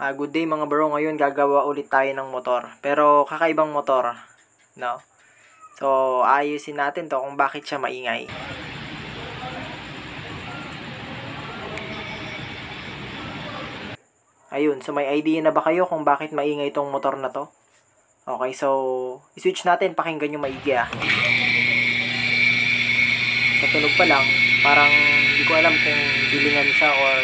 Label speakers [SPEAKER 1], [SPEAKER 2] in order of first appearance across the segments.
[SPEAKER 1] Good day mga bro, ngayon gagawa ulit tayo ng motor. Pero kakaibang motor, no? So, ayusin natin to kung bakit siya maingay. Ayun, so may idea na ba kayo kung bakit maingay itong motor na to? Okay, so i-switch natin, pakinggan yung maigi Sa tunog pa lang, parang hindi ko alam kung bilingan siya or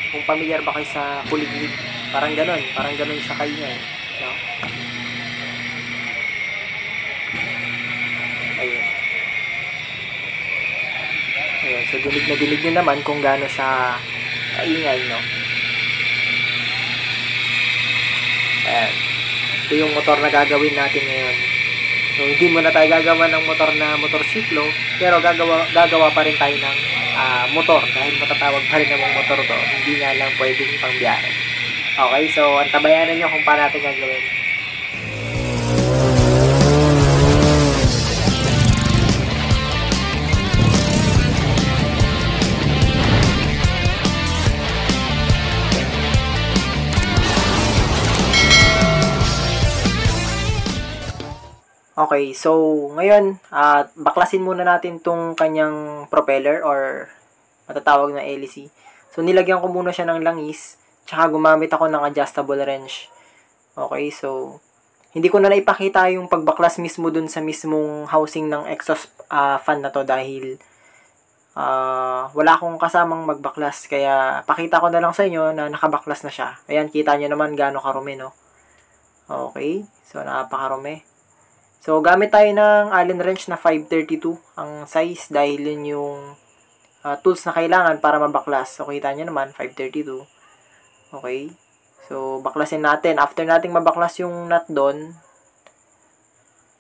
[SPEAKER 1] kung pamilyar ba kayo sa kuliglig. Parang ganun siya kaingay, no? Ayun. Ayun, so dinig na dinig nyo naman kung gaano siya kaingay, no? Ayan. Ito yung motor na gagawin natin ngayon. So, hindi muna tayo gagawa ng motor na motorsiklo, pero gagawa pa rin tayo ng motor dahil matatawag pa rin namang motor to. Hindi nga lang pwedeng pangbiyahe. Okay, so antabayanan nyo kung paano natin gagawin. Okay, so ngayon, baklasin muna natin tong kanyang propeller or matatawag na hélice. So nilagyan ko muna siya ng langis, tsaka gumamit ako ng adjustable wrench. Okay, so hindi ko na naipakita yung pagbaklas mismo dun sa mismong housing ng exhaust fan na to dahil wala akong kasamang magbaklas. Kaya pakita ko na lang sa inyo na nakabaklas na siya. Ayan, kita nyo naman gaano karumi, no? Okay, so napakarumi. So, gamit tayo ng Allen wrench na 532 ang size dahil yun yung tools na kailangan para mabaklas. So, kita nyo naman, 532. Okay. So, baklasin natin. After nating mabaklas yung nut doon,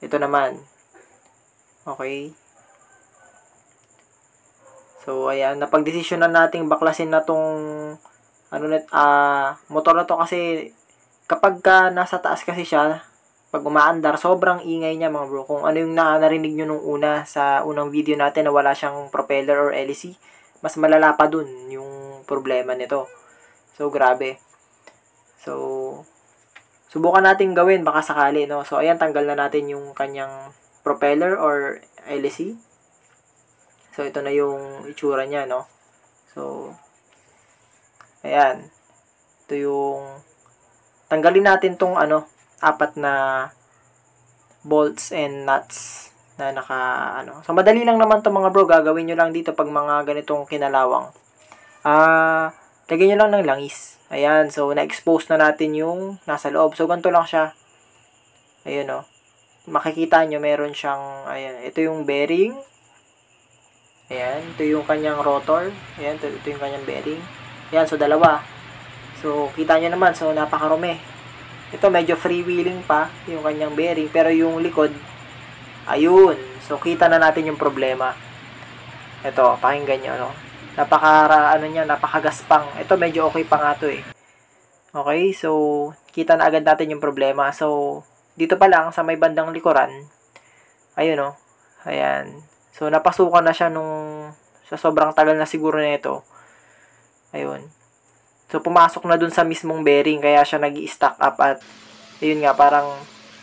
[SPEAKER 1] ito naman. Okay. So, ayan. Napag-desisyon na nating baklasin na tong motor na to kasi kapag nasa taas kasi siya, pag umaandar, sobrang ingay niya mga bro. Kung ano yung narinig nyo nung una sa unang video natin na wala siyang propeller or hélice, mas malala pa dun yung problema nito. So, grabe. So, subukan natin gawin, baka sakali, no? So, ayan, tanggal na natin yung kanyang propeller or hélice. So, ito na yung itsura niya, no? So, ayan. Ito yung, tanggalin natin tong apat na bolts and nuts na So, madali lang naman to mga bro. Gagawin nyo lang dito pag mga ganitong kinalawang. Lagyan nyo lang ng langis. Ayan. So, na-expose na natin yung nasa loob. So, ganito lang siya. Ayan, o. Makikita nyo, meron siyang, ayan. Ito yung bearing. Ayan. Ito yung kanyang rotor. Ayan. Ito yung kanyang bearing. Ayan. So, dalawa. So, kita nyo naman. So, napakarumi. Ito medyo freewheeling pa yung kanyang bearing pero yung likod ayun. So kita na natin yung problema. Ito, pakinggan niyo no. Napakagaspang. Ito medyo okay pa nga to eh. Okay, so kita na agad natin yung problema. So dito pa lang sa may bandang likuran. Ayun no. Ayan. So napasukan na siya sa sobrang tagal na siguro nito. Ayun. So, pumasok na dun sa mismong bearing, kaya siya nag-i-stack up at, ayun nga, parang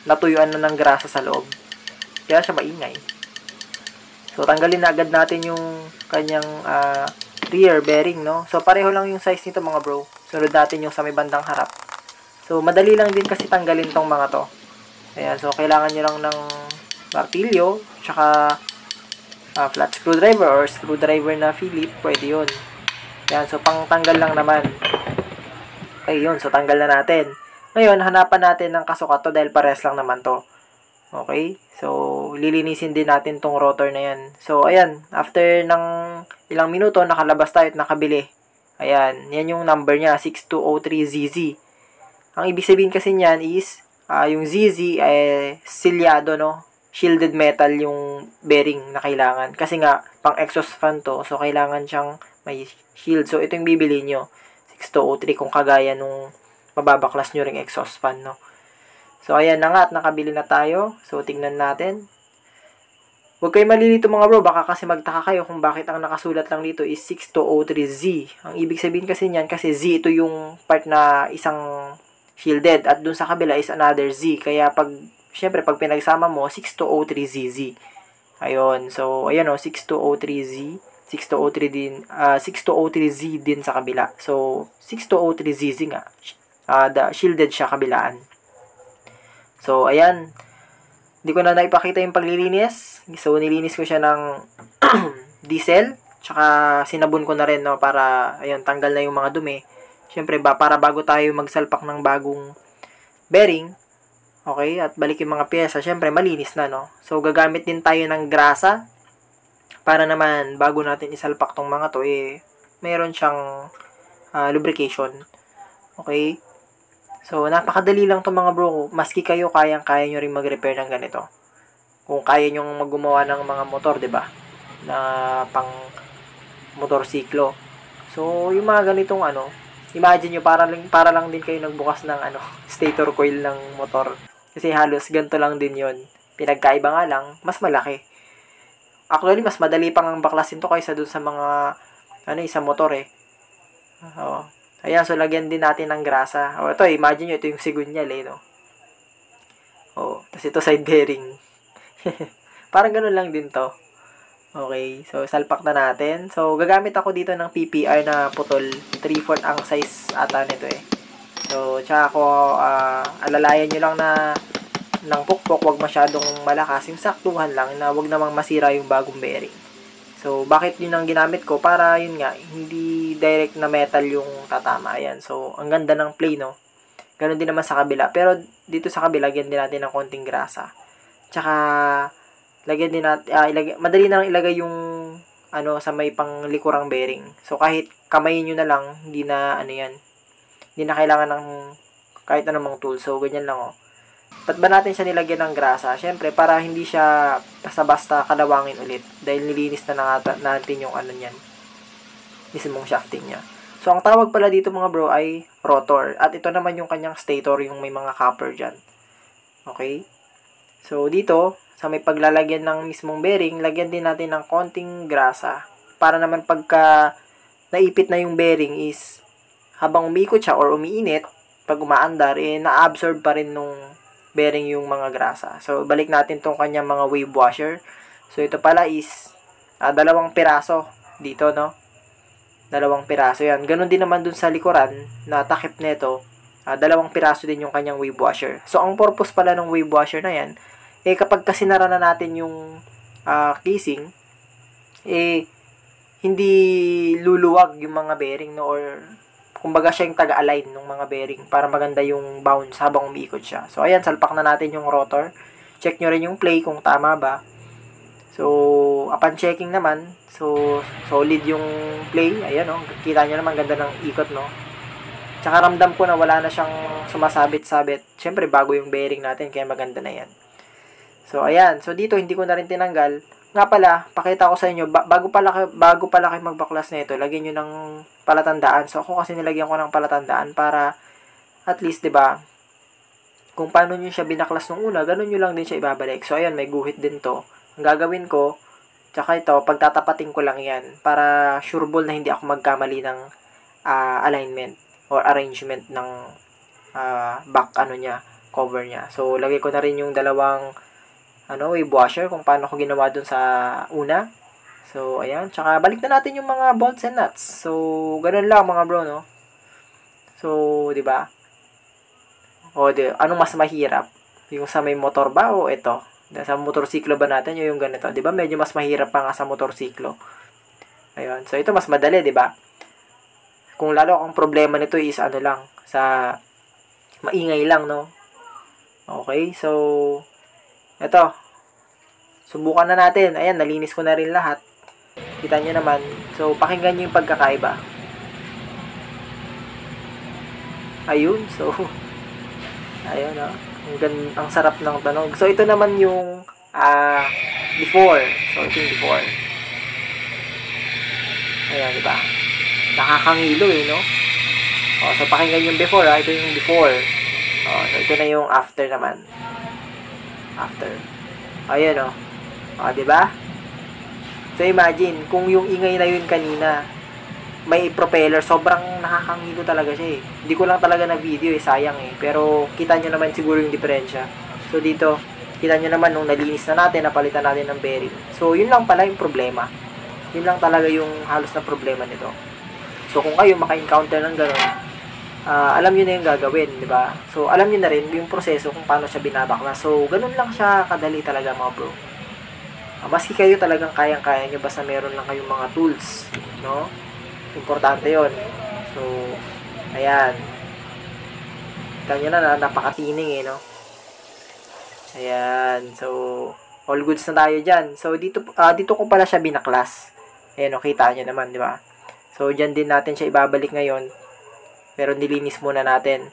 [SPEAKER 1] natuyuan na ng grasa sa loob. Kaya siya maingay. So, tanggalin na agad natin yung kanyang rear bearing, no? So, pareho lang yung size nito, mga bro. Sunod natin yung sa may bandang harap. So, madali lang din kasi tanggalin tong mga to. Ayan, so, kailangan nyo lang ng martilyo, tsaka flat screwdriver or screwdriver na Philip, pwede yun. Ayan, so, pang-tanggal lang naman. Okay, yun. So, tanggal na natin. Ngayon, hanapan natin ng kasukat to dahil pares lang naman to. Okay? So, lilinisin din natin tong rotor na yan. So, ayan. After ng ilang minuto, nakalabas tayo at nakabili. Ayan. Yan yung number niya, 6203ZZ. Ang ibig sabihin kasi niyan is, yung ZZ ay silyado, no? Shielded metal yung bearing na kailangan. Kasi nga, pang exhaust fan to. So, kailangan siyang may shield. So, ito yung bibili nyo. 6203 kung kagaya nung mababaklas nyo ring exhaust fan, no? So, ayan na nga at nakabili na tayo. So, tingnan natin. Huwag kayo malilito mga bro, baka kasi magtaka kayo kung bakit ang nakasulat lang dito is 6203Z. Ang ibig sabihin kasi niyan, kasi Z ito yung part na isang shielded at dun sa kabila is another Z. Kaya syempre pag pinagsama mo, 6203ZZ. Ayun, so ayan o, 6203Z. 6203 din, 6203Z din sa kabila. So, 6203ZZ nga. Shielded siya kabilaan. So, ayan. Hindi ko na naipakita yung paglilinis. So, nilinis ko siya ng diesel. Tsaka, sinabon ko na rin, no, para, ayun, tanggal na yung mga dumi. Siyempre, para bago tayo magsalpak ng bagong bearing, okay, at balik yung mga pyesa, siyempre, malinis na, no. So, gagamit din tayo ng grasa para naman, bago natin isalpak tong mga to, meron siyang lubrication. Okay? So, napakadali lang to mga bro. Maski kayo, kayang-kaya nyo rin mag-repair ng ganito. Kung kaya nyo maggumawa ng mga motor, di ba? Na pang motorsiklo. So, yung mga ganitong imagine nyo, para lang din kayo nagbukas ng stator coil ng motor. Kasi halos ganito lang din yon. Pinagkaiba nga lang, mas malaki. Actually, mas madali pang ang baklasin to kaysa dun sa mga sa motor Oo. Ayan, so lagyan din natin ng grasa. Ito, imagine nyo, ito yung sigunyal no? Tapos ito side bearing. Parang ganun lang din to. Okay, so salpak na natin. So, gagamit ako dito ng PPR na putol. 3/4 ang size ata nito So, tsaka ako, alalayan nyo lang na ng pukpok, wag masyadong malakas. Yung saktuhan lang na wag namang masira yung bagong bearing. So, bakit yun ang ginamit ko? Para yun nga, hindi direct na metal yung tatama. Ayan. So, ang ganda ng play, no? Ganon din naman sa kabila. Pero, dito sa kabila, lagyan din natin ng konting grasa. Tsaka, lagyan din natin, madali na lang ilagay yung, sa may panglikurang bearing. So, kahit kamayin nyo na lang, hindi na, hindi na kailangan ng kahit anumang tool. So, ganyan lang, Ba't ba natin siya nilagyan ng grasa? Siyempre, para hindi siya basta-basta kalawangin ulit. Dahil nilinis na natin yung niyan. Mismong shafting niya. So, ang tawag pala dito mga bro ay rotor. At ito naman yung kanyang stator, yung may mga copper dyan. Okay? So, dito, sa may paglalagyan ng mismong bearing, lagyan din natin ng konting grasa. Para naman pagka naipit na yung bearing is, habang umiikot siya or umiinit, pag umaandar, na-absorb pa rin nung bearing yung mga grasa. So, balik natin tong kanyang mga wave washer. So, ito pala is 2 piraso dito, no? 2 piraso yan. Ganon din naman dun sa likuran na takip nito. 2 piraso din yung kanyang wave washer. So, ang purpose pala ng wave washer na yan, kapag kasinara na natin yung casing, hindi luluwag yung mga bearing, no? Or kumbaga siya yung taga-align ng mga bearing para maganda yung bounce habang umiikot siya. So, ayan, salpak na natin yung rotor. Check nyo rin yung play kung tama ba. So, upon checking naman, so, solid yung play. Ayan, kita nyo naman, ganda ng ikot, no? Tsaka ramdam ko na wala na siyang sumasabit-sabit. Siyempre, bago yung bearing natin, kaya maganda na yan. So, ayan. So, dito, hindi ko na rin tinanggal. Nga pala, pakita ko sa inyo, bago pala kayo magbaklas na ito, lagyan nyo ng palatandaan. So, ako kasi nilagyan ko ng palatandaan para at least, 'di ba? Kung paano niyo siya binaklas nung una, ganun niyo lang din siya ibabalik. So, ayan, may guhit din 'to. Ang gagawin ko, tsaka ito, pagtatapatin ko lang 'yan para sureball na hindi ako magkamali ng alignment or arrangement ng back niya, cover niya. So, lagay ko na rin yung dalawang wave washer kung paano ko ginawa dun sa una. So, ayan. Tsaka, balik na natin yung mga bolts and nuts. So, ganun lang mga bro, no? So, di ba? Anong mas mahirap? Yung sa may motor ba o ito? Sa motorsiklo ba natin yung ganito? Di ba? Medyo mas mahirap pa nga sa motorsiklo. Ayun. So, ito mas madali, di ba? Kung lalo ang problema nito is lang, sa maingay lang, no? Okay, so, ito, subukan na natin. Ayan, nalinis ko na rin lahat. Kita nyo naman. So, pakinggan nyo yung pagkakaiba. Ayun, so, ayun, ang sarap ng tunog. So, ito naman yung before. So, ito yung before. Ayan, diba? Nakakangilo no? So, pakinggan yung before, Ito yung before. So, ito na yung after naman. After. Ayan, O, diba? So, imagine, kung yung ingay na yun kanina, may propeller, sobrang nakakangilo talaga siya eh. Hindi ko lang talaga na video eh, sayang eh. Pero, kita nyo naman siguro yung diferensya. So, dito, kita nyo naman nung nalinis na natin, napalitan natin ng bearing. So, yun lang pala yung problema. Yun lang talaga yung halos na problema nito. So, kung kayo maka-encounter ng gano'n, alam nyo na yung gagawin, di ba? So, alam nyo na rin yung proseso kung paano siya binabaklas. So, ganun lang siya kadali talaga mga bro. Maski kayo talagang kayang-kaya nyo, basta meron lang kayong mga tools, no? Importante yon. So, ayan. Kita nyo na, napakatining eh, no? Ayan. So, all goods na tayo dyan. So, dito ko pala siya binaklas. Ayan, no, kita nyo naman, di ba? So, dyan din natin siya ibabalik ngayon. Pero nilinis muna natin.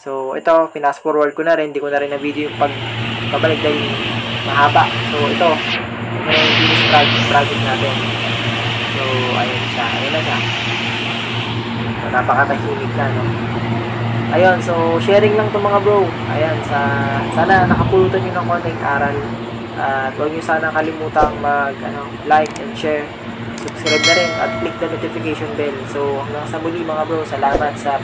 [SPEAKER 1] So, ito, fast forward ko na rin. Hindi ko na rin na video yung pagbabalik dahil mahaba. So, ito yung finish project natin. So, ayun siya. Ayun na siya. So, napakatahimik na, no? Ayun, so, sharing lang to mga bro. Ayan, sana nakapulutan nyo ng konting aral. At huwag nyo sana kalimutang like and share. Subscribe na rin at click the notification bell. So, hanggang sa muli mga bro. Salamat sa